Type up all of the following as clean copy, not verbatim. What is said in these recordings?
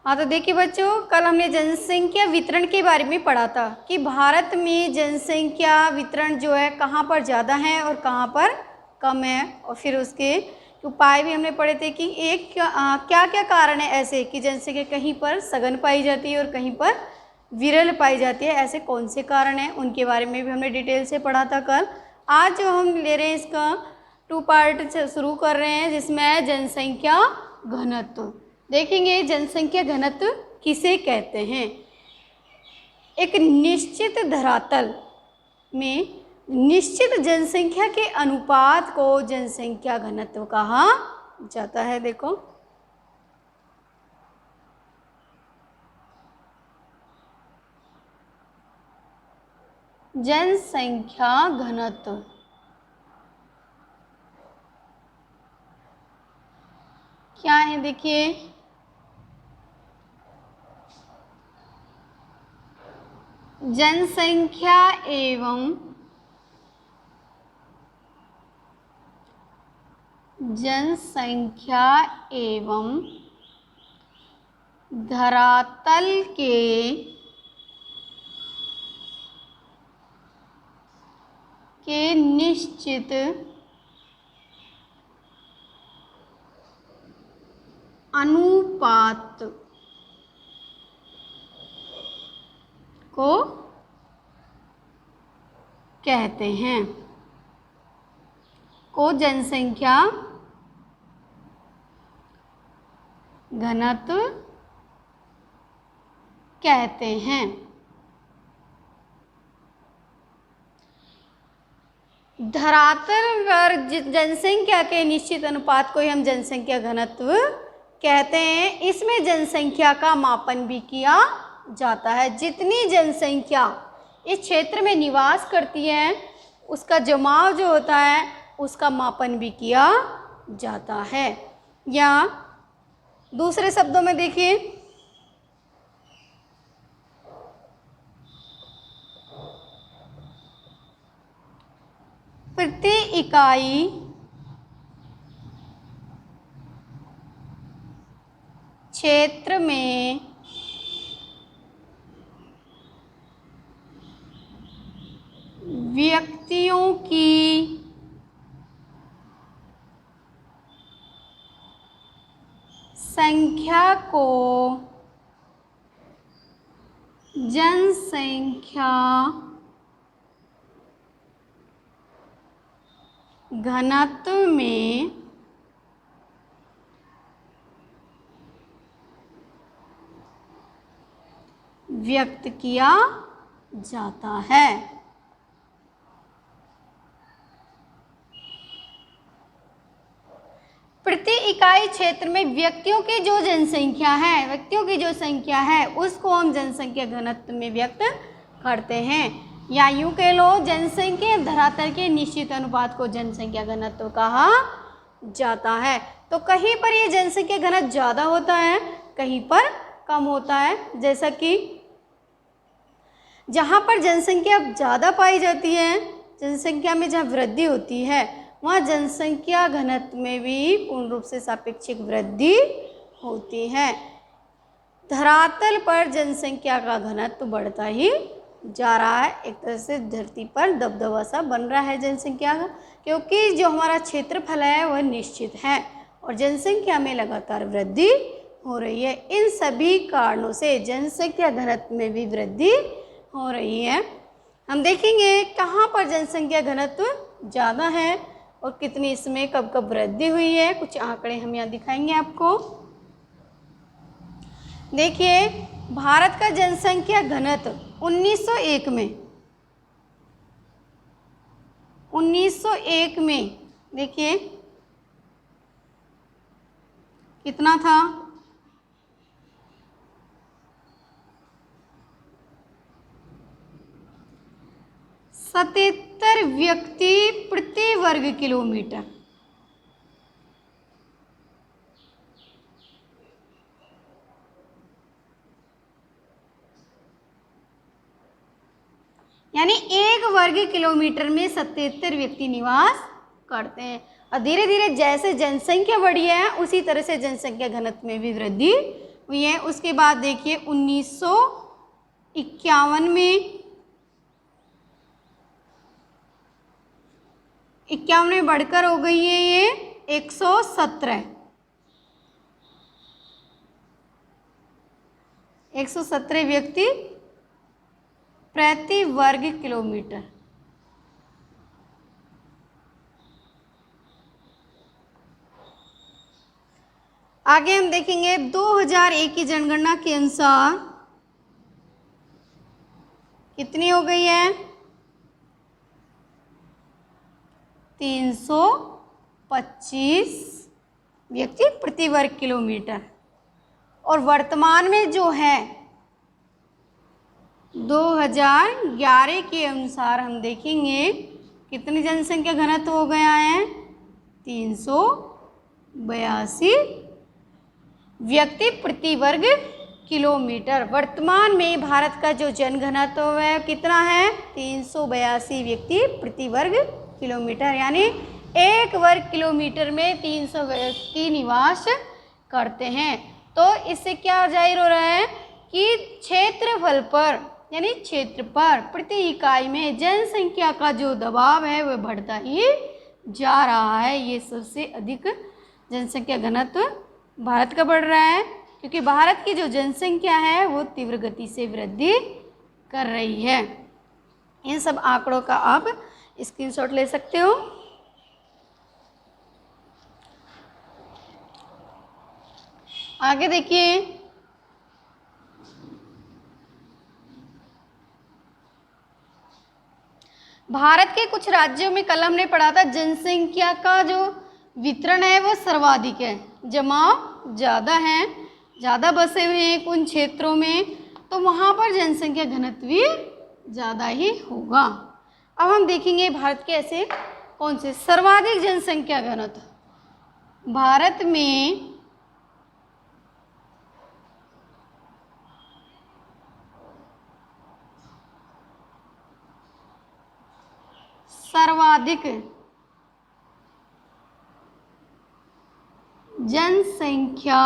हाँ तो देखिए बच्चों, कल हमने जनसंख्या वितरण के बारे में पढ़ा था कि भारत में जनसंख्या वितरण जो है कहाँ पर ज़्यादा है और कहाँ पर कम है, और फिर उसके उपाय भी हमने पढ़े थे कि क्या क्या कारण है ऐसे कि जनसंख्या कहीं पर सघन पाई जाती है और कहीं पर विरल पाई जाती है। ऐसे कौन से कारण हैं उनके बारे में भी हमने डिटेल से पढ़ा था कल। आज जो हम ले रहे हैं इसका 2 पार्ट से शुरू कर रहे हैं, जिसमें है जनसंख्या घनत्व। देखेंगे जनसंख्या घनत्व किसे कहते हैं। एक निश्चित धरातल में निश्चित जनसंख्या के अनुपात को जनसंख्या घनत्व कहा जाता है। देखो जनसंख्या घनत्व क्या है, देखिए जनसंख्या एवं धरातल के निश्चित अनुपात को कहते हैं, को जनसंख्या घनत्व कहते हैं। धरातल पर जनसंख्या के निश्चित अनुपात को ही हम जनसंख्या घनत्व कहते हैं। इसमें जनसंख्या का मापन भी किया जाता है। जितनी जनसंख्या इस क्षेत्र में निवास करती है उसका जमाव जो होता है उसका मापन भी किया जाता है। या दूसरे शब्दों में देखिए, प्रति इकाई क्षेत्र में व्यक्तियों की संख्या को जनसंख्या घनत्व में व्यक्त किया जाता है। प्रति इकाई क्षेत्र में व्यक्तियों की जो जनसंख्या है, व्यक्तियों की जो संख्या है उसको हम जनसंख्या घनत्व में व्यक्त करते हैं। या यूं कह लो, जनसंख्या धरातल के निश्चित अनुपात को जनसंख्या घनत्व कहा जाता है। तो कहीं पर ये जनसंख्या घनत्व ज़्यादा होता है, कहीं पर कम होता है। जैसा कि जहाँ पर जनसंख्या ज़्यादा पाई जाती है, जनसंख्या में जहाँ वृद्धि होती है, वहाँ जनसंख्या घनत्व में भी पूर्ण रूप से सापेक्षिक वृद्धि होती है। धरातल पर जनसंख्या का घनत्व बढ़ता ही जा रहा है। एक तरह से धरती पर दबदबा सा बन रहा है जनसंख्या का, क्योंकि जो हमारा क्षेत्रफल है वह निश्चित है और जनसंख्या में लगातार वृद्धि हो रही है। इन सभी कारणों से जनसंख्या घनत्व में भी वृद्धि हो रही है। हम देखेंगे कहाँ पर जनसंख्या घनत्व ज़्यादा है और कितनी इसमें कब कब वृद्धि हुई है। कुछ आंकड़े हम यहाँ दिखाएंगे आपको। देखिए, भारत का जनसंख्या घनत्व 1901 में देखिए कितना था, 77 व्यक्ति प्रति वर्ग किलोमीटर। यानी 1 वर्ग किलोमीटर में 77 व्यक्ति निवास करते हैं। और धीरे धीरे जैसे जनसंख्या बढ़ी है उसी तरह से जनसंख्या घनत्व में भी वृद्धि हुई है। उसके बाद देखिए 1951 में 51 में बढ़कर हो गई है ये 117 व्यक्ति प्रति वर्ग किलोमीटर। आगे हम देखेंगे 2001 की जनगणना के अनुसार कितनी हो गई है 325 व्यक्ति प्रति वर्ग किलोमीटर। और वर्तमान में जो है 2011 के अनुसार हम देखेंगे कितनी जनसंख्या घनत्व हो गया है 382 व्यक्ति प्रति वर्ग किलोमीटर। वर्तमान में भारत का जो जनघनत्व है कितना है 382 व्यक्ति प्रति वर्ग किलोमीटर, यानी 1 वर्ग किलोमीटर में 300 व्यक्ति निवास करते हैं। तो इससे क्या जाहिर हो रहा है कि क्षेत्रफल पर यानी क्षेत्र पर प्रति इकाई में जनसंख्या का जो दबाव है वह बढ़ता ही जा रहा है। ये सबसे अधिक जनसंख्या घनत्व भारत का बढ़ रहा है क्योंकि भारत की जो जनसंख्या है वो तीव्र गति से वृद्धि कर रही है। इन सब आंकड़ों का आप स्क्रीनशॉट ले सकते हो। आगे देखिए भारत के कुछ राज्यों में कल हमने पढ़ा था जनसंख्या का जो वितरण है वो सर्वाधिक है, जमाव ज़्यादा है, ज़्यादा बसे हुए हैं उन क्षेत्रों में, तो वहाँ पर जनसंख्या घनत्व भी ज़्यादा ही होगा। अब हम देखेंगे भारत के ऐसे कौन से सर्वाधिक जनसंख्या घनत्व। भारत में सर्वाधिक जनसंख्या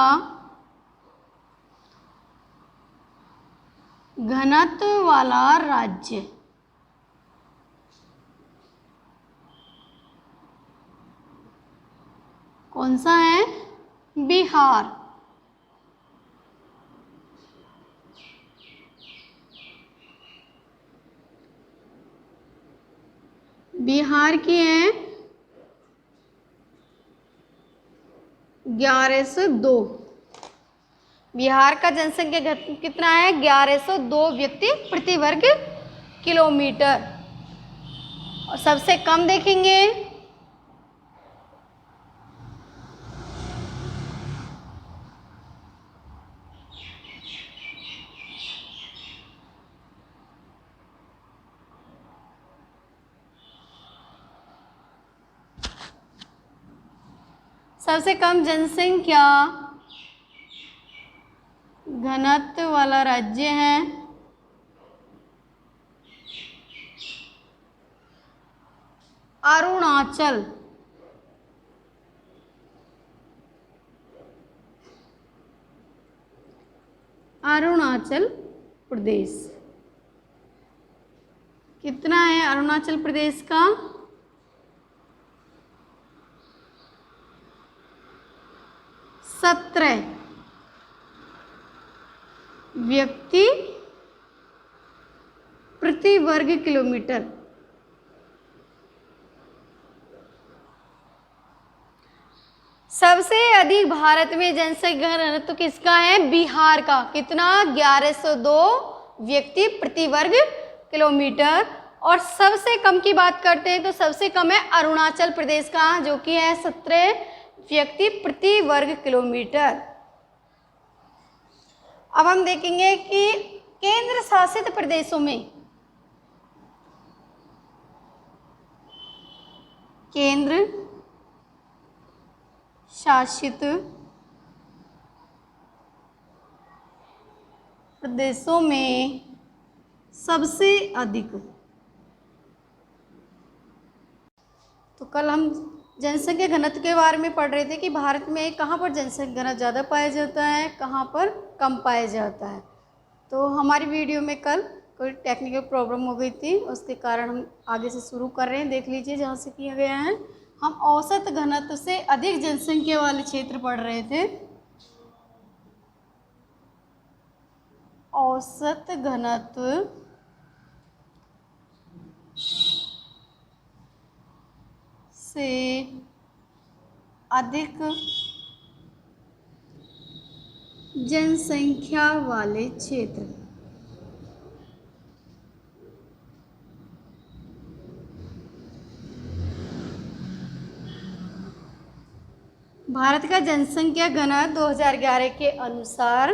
घनत्व वाला राज्य कौन सा है? बिहार। बिहार की है 1102। बिहार का जनसंख्या घनत्व कितना है? 1102 व्यक्ति प्रति वर्ग किलोमीटर। और सबसे कम देखेंगे सबसे कम जनसंख्या घनत्व वाला राज्य है अरुणाचल। अरुणाचल प्रदेश कितना है? अरुणाचल प्रदेश का 17 व्यक्ति प्रति वर्ग किलोमीटर। सबसे अधिक भारत में जनसंख्या घनत्व किसका है? बिहार का। कितना? 1102 व्यक्ति प्रति वर्ग किलोमीटर। और सबसे कम की बात करते हैं तो सबसे कम है अरुणाचल प्रदेश का, जो कि है 17 व्यक्ति प्रति वर्ग किलोमीटर। अब हम देखेंगे कि केंद्र शासित प्रदेशों में केंद्र शासित प्रदेशों में सबसे अधिक, तो कल हम जनसंख्या घनत्व के बारे में पढ़ रहे थे कि भारत में कहाँ पर जनसंख्या घनत्व ज़्यादा पाया जाता है, कहाँ पर कम पाया जाता है। तो हमारी वीडियो में कल कोई टेक्निकल प्रॉब्लम हो गई थी, उसके कारण हम आगे से शुरू कर रहे हैं। देख लीजिए जहाँ से किया गया है। हम औसत घनत्व से अधिक जनसंख्या वाले क्षेत्र पढ़ रहे थे। औसत घनत्व से अधिक जनसंख्या वाले क्षेत्र। भारत का जनसंख्या घनत्व 2011 के अनुसार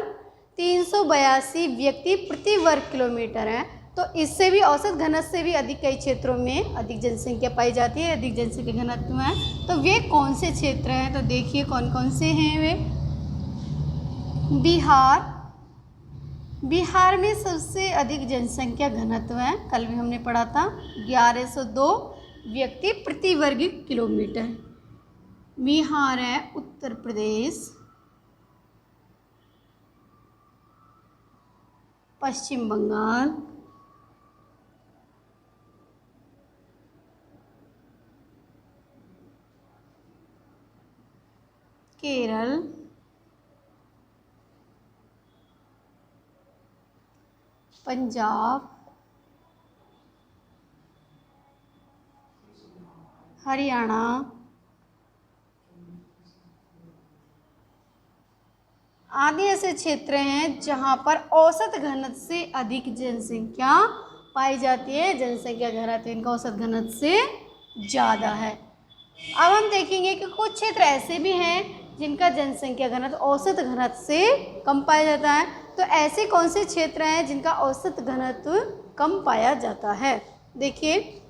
382 व्यक्ति प्रति वर्ग किलोमीटर है। तो इससे भी औसत घनत्व से भी अधिक कई क्षेत्रों में अधिक जनसंख्या पाई जाती है, अधिक जनसंख्या घनत्व है। तो वे कौन से क्षेत्र हैं, तो देखिए कौन कौन से हैं वे। बिहार में सबसे अधिक जनसंख्या घनत्व है, कल भी हमने पढ़ा था, 1102 व्यक्ति प्रति वर्ग किलोमीटर। बिहार है। उत्तर प्रदेश, पश्चिम बंगाल, केरल, पंजाब, हरियाणा, आदि ऐसे क्षेत्र हैं जहां पर औसत घनत्व से अधिक जनसंख्या पाई जाती है। जनसंख्या घनत्व इनका औसत घनत्व से ज़्यादा है। अब हम देखेंगे कि कुछ क्षेत्र ऐसे भी हैं जिनका जनसंख्या घनत्व औसत घनत्व से कम पाया जाता है। तो ऐसे कौन से क्षेत्र हैं जिनका औसत घनत्व कम पाया जाता है। देखिए,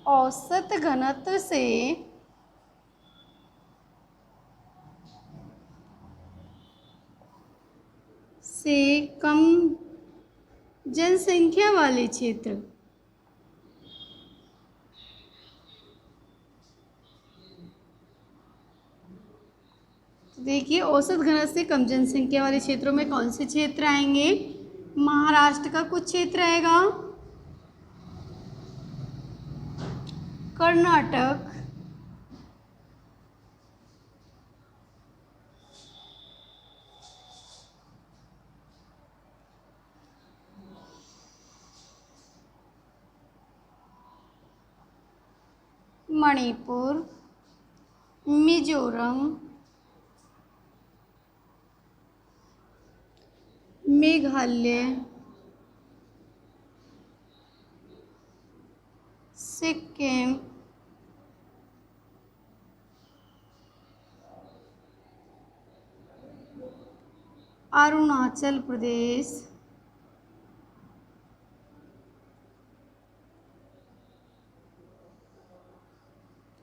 औसत घनत्व से कम जनसंख्या वाले क्षेत्र। देखिए, औसत घनत्व से कम जनसंख्या वाले क्षेत्रों में कौन से क्षेत्र आएंगे। महाराष्ट्र का कुछ क्षेत्र आएगा, कर्नाटक, मणिपुर, मिजोरम, मेघालय, सिक्किम, अरुणाचल प्रदेश,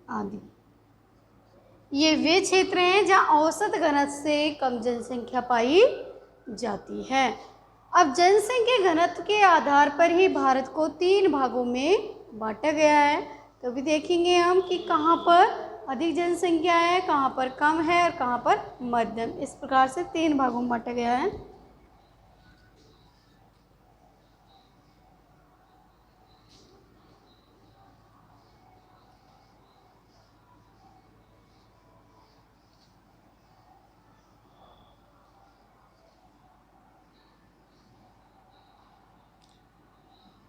आदि। ये वे क्षेत्र हैं जहाँ औसत घनत्व से कम जनसंख्या पाई जाती है। अब जनसंख्या घनत्व के आधार पर ही भारत को 3 भागों में बांटा गया है। तो भी देखेंगे हम कि कहाँ पर अधिक जनसंख्या है, कहाँ पर कम है और कहाँ पर मध्यम। इस प्रकार से 3 भागों में बांटा गया है।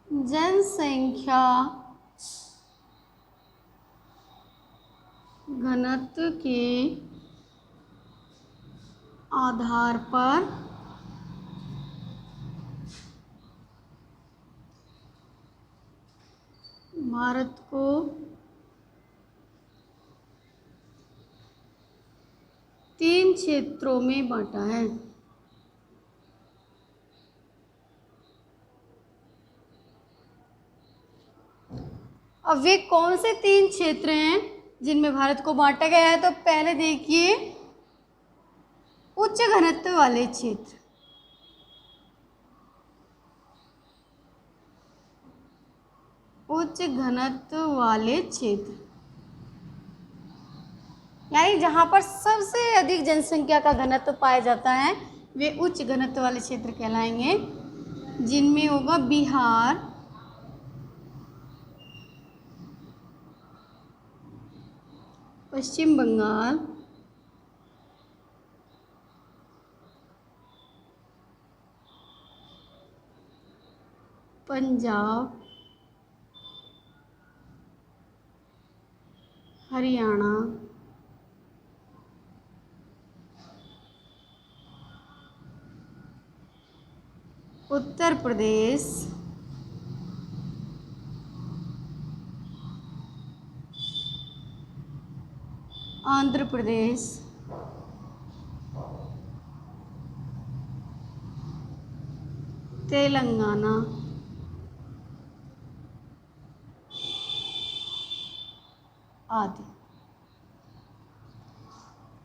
जनसंख्या घनत्व के आधार पर भारत को 3 क्षेत्रों में बांटा है। अब वे कौन से 3 क्षेत्र हैं जिनमें भारत को बांटा गया है। तो पहले देखिए, उच्च घनत्व वाले क्षेत्र। उच्च घनत्व वाले क्षेत्र, यानी जहाँ पर सबसे अधिक जनसंख्या का घनत्व पाया जाता है वे उच्च घनत्व वाले क्षेत्र कहलाएंगे, जिनमें होगा बिहार, पश्चिम बंगाल, पंजाब, हरियाणा, उत्तर प्रदेश, आंध्र प्रदेश, तेलंगाना आदि।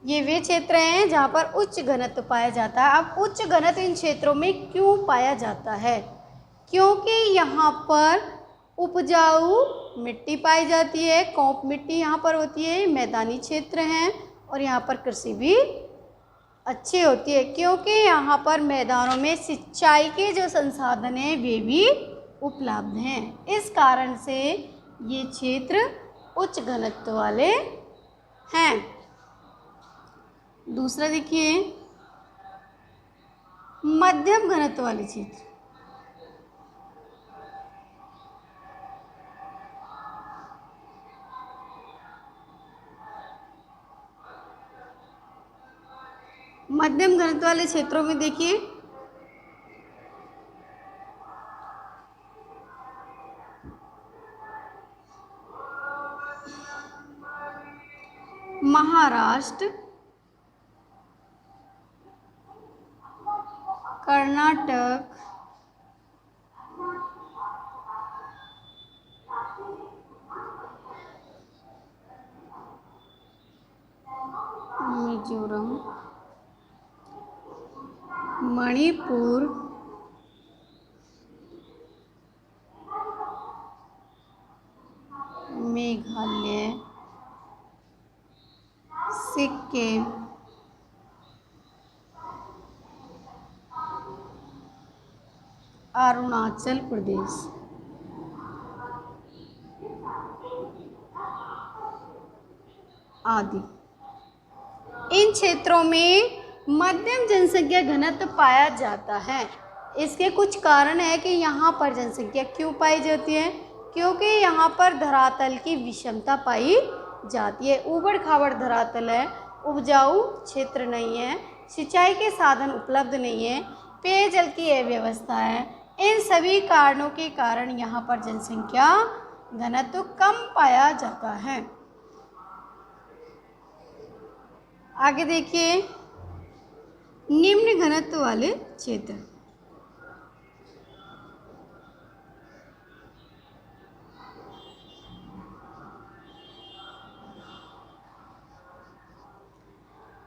ये वे क्षेत्र हैं जहाँ पर उच्च घनत्व पाया जाता है। अब उच्च घनत्व इन क्षेत्रों में क्यों पाया जाता है? क्योंकि यहाँ पर उपजाऊ मिट्टी पाई जाती है, कौप मिट्टी यहाँ पर होती है, मैदानी क्षेत्र हैं और यहाँ पर कृषि भी अच्छी होती है, क्योंकि यहाँ पर मैदानों में सिंचाई के जो संसाधन हैं वे भी उपलब्ध हैं। इस कारण से ये क्षेत्र उच्च घनत्व वाले हैं। दूसरा देखिए, मध्यम घनत्व वाले क्षेत्र। मध्यम घनत्व वाले क्षेत्रों में देखिए महाराष्ट्र, कर्नाटक, मिजोरम, मणिपुर, मेघालय, सिक्किम, अरुणाचल प्रदेश आदि। इन क्षेत्रों में मध्यम जनसंख्या घनत्व पाया जाता है। इसके कुछ कारण है कि यहाँ पर जनसंख्या क्यों पाई जाती है, क्योंकि यहाँ पर धरातल की विषमता पाई जाती है। ऊबड़ खाबड़ धरातल है, उपजाऊ क्षेत्र नहीं है, सिंचाई के साधन उपलब्ध नहीं है, पेयजल की अव्यवस्था है। इन सभी कारणों के कारण यहाँ पर जनसंख्या घनत्व कम पाया जाता है। आगे देखिए, निम्न घनत्व वाले क्षेत्र।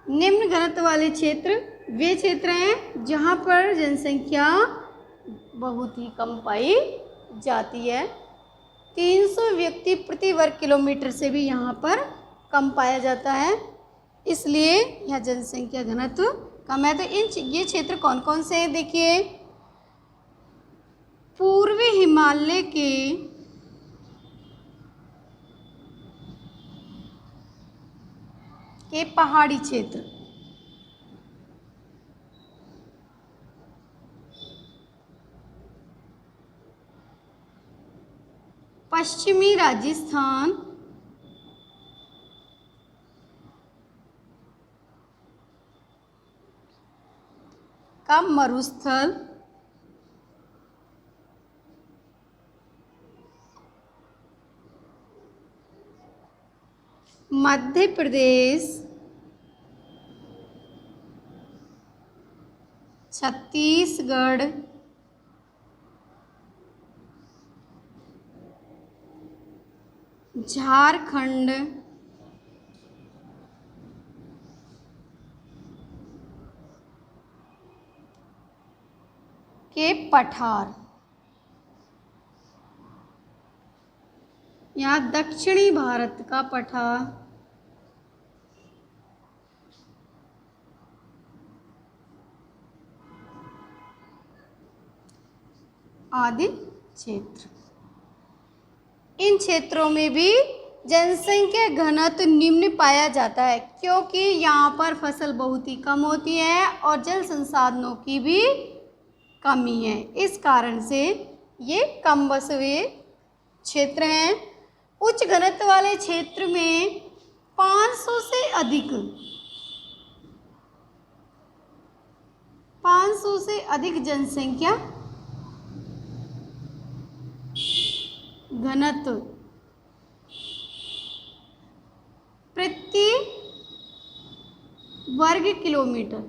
निम्न घनत्व वाले क्षेत्र वे क्षेत्र हैं जहाँ पर जनसंख्या बहुत ही कम पाई जाती है। 300 व्यक्ति प्रति वर्ग किलोमीटर से भी यहाँ पर कम पाया जाता है, इसलिए यह जनसंख्या घनत्व कम है। तो ये क्षेत्र कौन कौन से हैं देखिए, पूर्वी हिमालय के पहाड़ी क्षेत्र, पश्चिमी राजस्थान, का मरुस्थल, मध्य प्रदेश, छत्तीसगढ़, झारखंड, के पठार। यहाँ दक्षिणी भारत का पठा आदि क्षेत्र। इन क्षेत्रों में भी जनसंख्या घनत्व निम्न पाया जाता है क्योंकि यहाँ पर फसल बहुत ही कम होती है और जल संसाधनों की भी कमी है। इस कारण से ये कम बसे हुए क्षेत्र हैं। उच्च घनत्व वाले क्षेत्र में 500 से अधिक जनसंख्या घनत्व प्रति वर्ग किलोमीटर,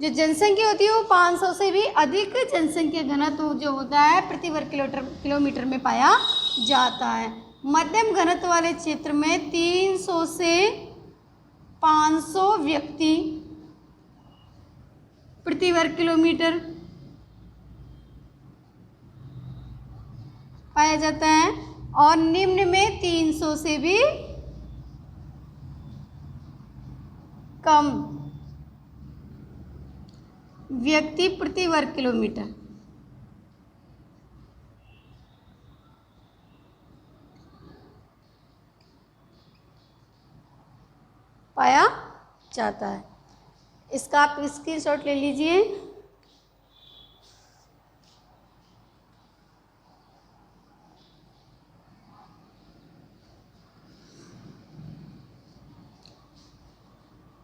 जो जनसंख्या होती है वो 500 से भी अधिक जनसंख्या घनत्व जो होता है प्रति वर्ग किलोमीटर में पाया जाता है। मध्यम घनत्व वाले क्षेत्र में 300 से 500 व्यक्ति प्रति वर्ग किलोमीटर पाया जाता है और निम्न में 300 से भी कम व्यक्ति प्रति वर्ग किलोमीटर पाया जाता है। इसका आप स्क्रीनशॉट ले लीजिए।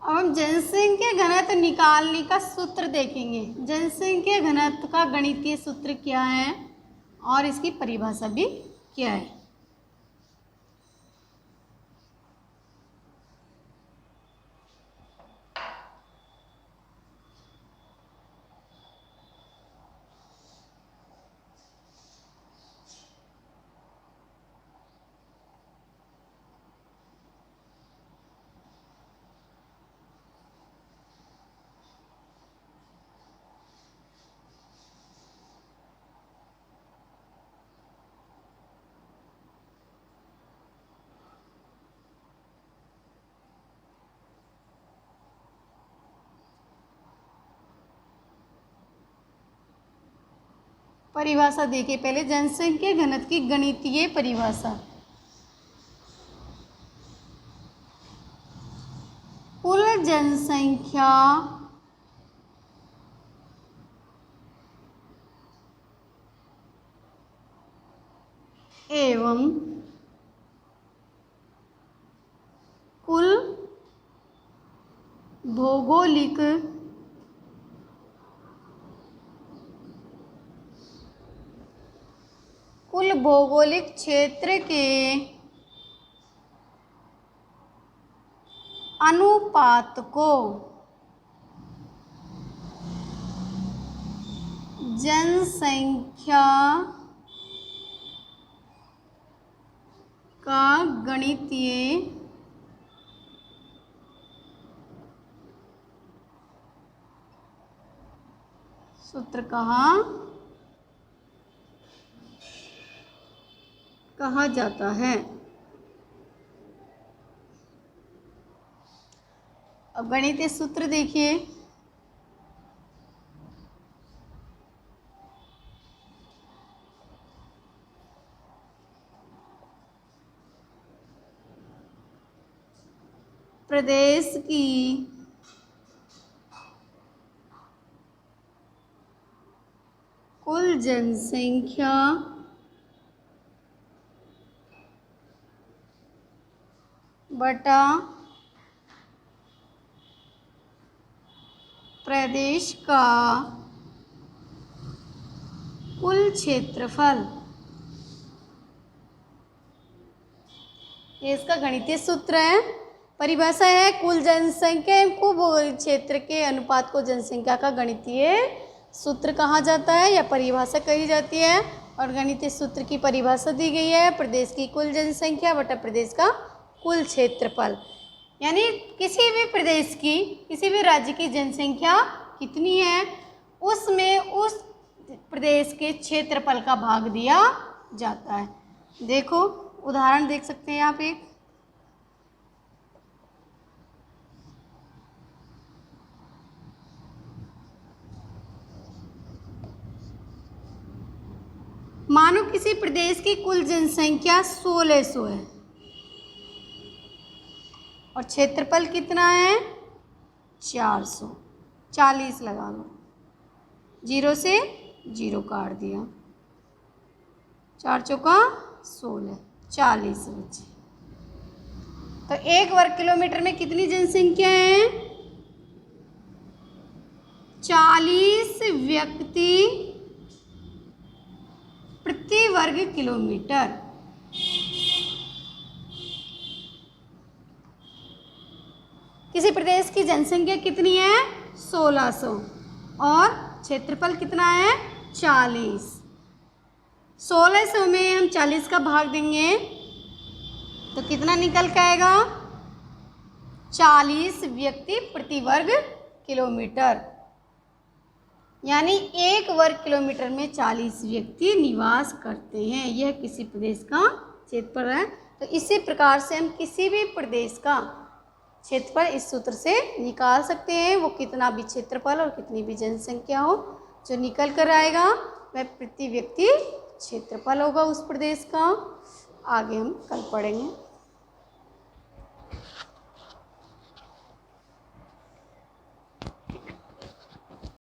अब हम जनसंख्या घनत्व निकालने का सूत्र देखेंगे। जनसंख्या घनत्व का गणितीय सूत्र क्या है और इसकी परिभाषा भी क्या है। परिभाषा देखिए पहले जनसंख्या घनत्व की गणितीय परिभाषा। कुल जनसंख्या एवं कुल भौगोलिक क्षेत्र के अनुपात को जनसंख्या का गणितीय सूत्र कहा जाता है। अब गणितीय सूत्र देखिए। प्रदेश की कुल जनसंख्या बटा प्रदेश का कुल क्षेत्रफल, ये इसका गणितीय सूत्र है। परिभाषा है कुल जनसंख्या एवं कुल भौगोलिक क्षेत्र के अनुपात को जनसंख्या का गणितीय सूत्र कहा जाता है या परिभाषा कही जाती है। और गणितीय सूत्र की परिभाषा दी गई है प्रदेश की कुल जनसंख्या बटा प्रदेश का कुल क्षेत्रफल, यानी किसी भी प्रदेश की किसी भी राज्य की जनसंख्या कितनी है उसमें उस प्रदेश के क्षेत्रफल का भाग दिया जाता है। देखो उदाहरण देख सकते हैं यहाँ पे। मानो किसी प्रदेश की कुल जनसंख्या 1600 है और क्षेत्रफल कितना है 400। 40 लगा लो, 0 से 0 काट दिया, 4 चौका 16, 40 बचे। तो 1 वर्ग किलोमीटर में कितनी जनसंख्या है 40 व्यक्ति प्रति वर्ग किलोमीटर। किसी प्रदेश की जनसंख्या कितनी है 1600 और क्षेत्रफल कितना है 40। 1600 में हम 40 का भाग देंगे तो कितना निकल के आएगा 40 व्यक्ति प्रति वर्ग किलोमीटर। यानी 1 वर्ग किलोमीटर में 40 व्यक्ति निवास करते हैं। यह किसी प्रदेश का क्षेत्रफल है। तो इसी प्रकार से हम किसी भी प्रदेश का क्षेत्रफल इस सूत्र से निकाल सकते हैं। वो कितना भी क्षेत्रफल और कितनी भी जनसंख्या हो, जो निकल कर आएगा वह प्रति व्यक्ति क्षेत्रफल होगा उस प्रदेश का। आगे हम कल पढ़ेंगे।